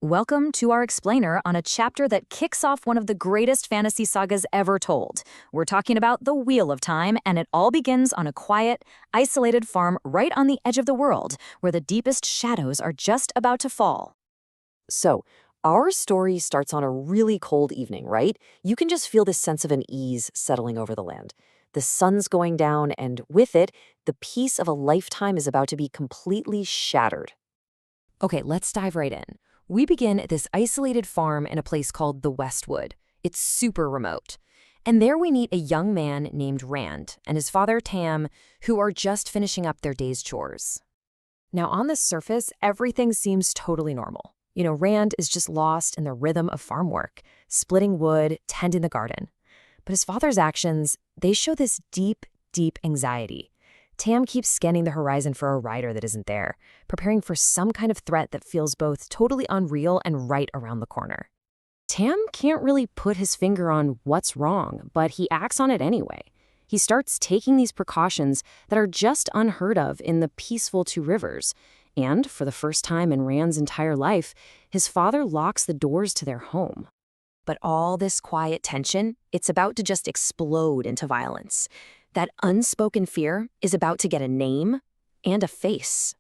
Welcome to our explainer on a chapter that kicks off one of the greatest fantasy sagas ever told. We're talking about the Wheel of Time, and it all begins on a quiet, isolated farm right on the edge of the world, where the deepest shadows are just about to fall. So, our story starts on a really cold evening, right? You can just feel this sense of unease settling over the land. The sun's going down, and with it, the peace of a lifetime is about to be completely shattered. Okay, let's dive right in. We begin at this isolated farm in a place called the Westwood. It's super remote. And there we meet a young man named Rand and his father Tam, who are just finishing up their day's chores. Now, on the surface, everything seems totally normal. Rand is just lost in the rhythm of farm work, splitting wood, tending the garden. But his father's actions, they show this deep, deep anxiety. Tam keeps scanning the horizon for a rider that isn't there, preparing for some kind of threat that feels both totally unreal and right around the corner. Tam can't really put his finger on what's wrong, but he acts on it anyway. He starts taking these precautions that are just unheard of in the peaceful Two Rivers. And, for the first time in Rand's entire life, his father locks the doors to their home. But all this quiet tension, it's about to just explode into violence. That unspoken fear is about to get a name and a face.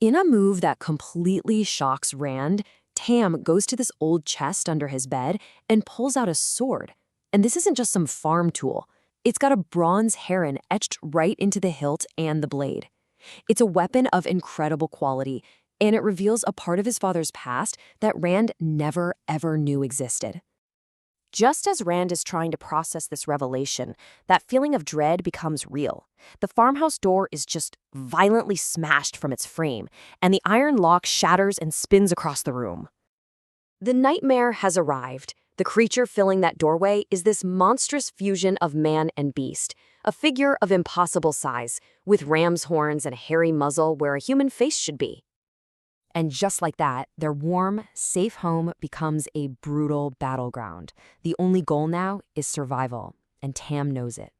In a move that completely shocks Rand, Tam goes to this old chest under his bed and pulls out a sword. And this isn't just some farm tool. It's got a bronze heron etched right into the hilt and the blade. It's a weapon of incredible quality, and it reveals a part of his father's past that Rand never, ever knew existed. Just as Rand is trying to process this revelation, that feeling of dread becomes real. The farmhouse door is just violently smashed from its frame, and the iron lock shatters and spins across the room. The nightmare has arrived. The creature filling that doorway is this monstrous fusion of man and beast, a figure of impossible size, with ram's horns and a hairy muzzle where a human face should be. And just like that, their warm, safe home becomes a brutal battleground. The only goal now is survival, and Tam knows it.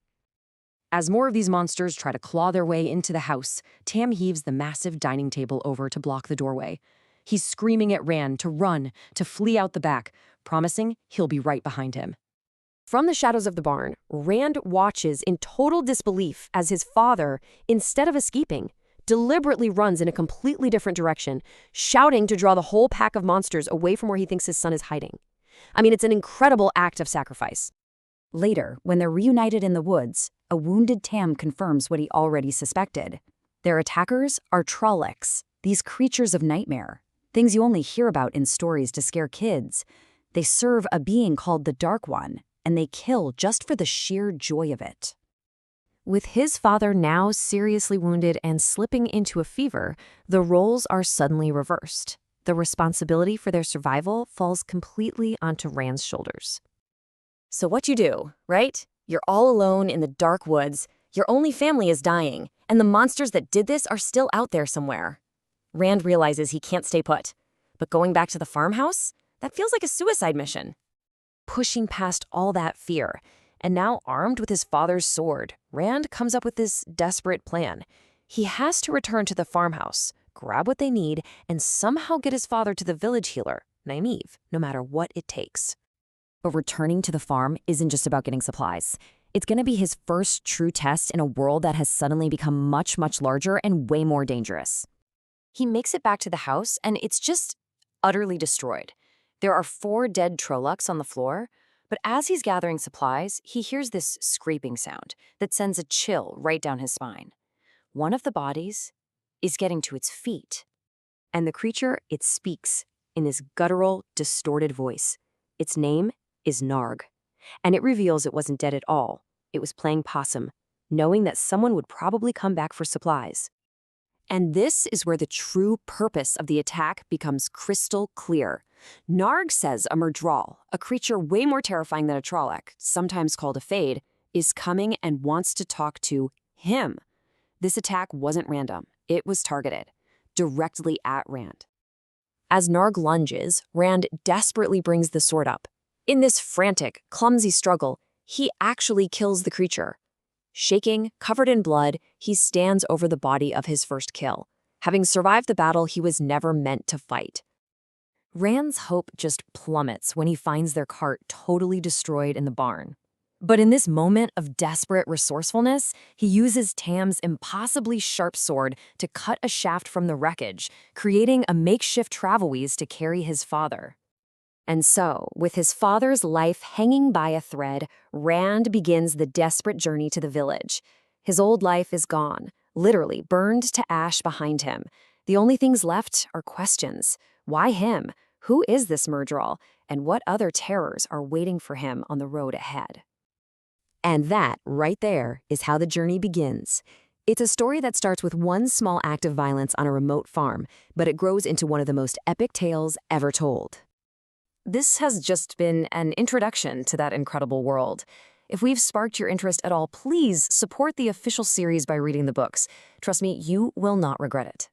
As more of these monsters try to claw their way into the house, Tam heaves the massive dining table over to block the doorway. He's screaming at Rand to run, to flee out the back, promising he'll be right behind him. From the shadows of the barn, Rand watches in total disbelief as his father, instead of escaping, deliberately runs in a completely different direction, shouting to draw the whole pack of monsters away from where he thinks his son is hiding. It's an incredible act of sacrifice. Later, when they're reunited in the woods, a wounded Tam confirms what he already suspected. Their attackers are Trollocs, these creatures of nightmare, things you only hear about in stories to scare kids. They serve a being called the Dark One, and they kill just for the sheer joy of it. With his father now seriously wounded and slipping into a fever, the roles are suddenly reversed. The responsibility for their survival falls completely onto Rand's shoulders. So what you do, right? You're all alone in the dark woods, your only family is dying, and the monsters that did this are still out there somewhere. Rand realizes he can't stay put. But going back to the farmhouse? That feels like a suicide mission. Pushing past all that fear, and now armed with his father's sword, Rand comes up with this desperate plan. He has to return to the farmhouse, grab what they need, and somehow get his father to the village healer, Nynaeve, no matter what it takes. But returning to the farm isn't just about getting supplies. It's going to be his first true test in a world that has suddenly become much, much larger and way more dangerous. He makes it back to the house, and it's just utterly destroyed. There are 4 dead Trollocs on the floor, but as he's gathering supplies, he hears this scraping sound that sends a chill right down his spine. One of the bodies is getting to its feet, and the creature, it speaks in this guttural, distorted voice. Its name is Narg, and it reveals it wasn't dead at all. It was playing possum, knowing that someone would probably come back for supplies. And this is where the true purpose of the attack becomes crystal clear. Narg says a Myrddraal, a creature way more terrifying than a Trolloc, sometimes called a Fade, is coming and wants to talk to him. This attack wasn't random. It was targeted, directly at Rand. As Narg lunges, Rand desperately brings the sword up. In this frantic, clumsy struggle, he actually kills the creature. Shaking, covered in blood, he stands over the body of his first kill, having survived the battle he was never meant to fight. Rand's hope just plummets when he finds their cart totally destroyed in the barn. But in this moment of desperate resourcefulness, he uses Tam's impossibly sharp sword to cut a shaft from the wreckage, creating a makeshift travelways to carry his father. And so, with his father's life hanging by a thread, Rand begins the desperate journey to the village. His old life is gone, literally burned to ash behind him. The only things left are questions. Why him? Who is this Myrddraal? And what other terrors are waiting for him on the road ahead? And that, right there, is how the journey begins. It's a story that starts with one small act of violence on a remote farm, but it grows into one of the most epic tales ever told. This has just been an introduction to that incredible world. If we've sparked your interest at all, please support the official series by reading the books. Trust me, you will not regret it.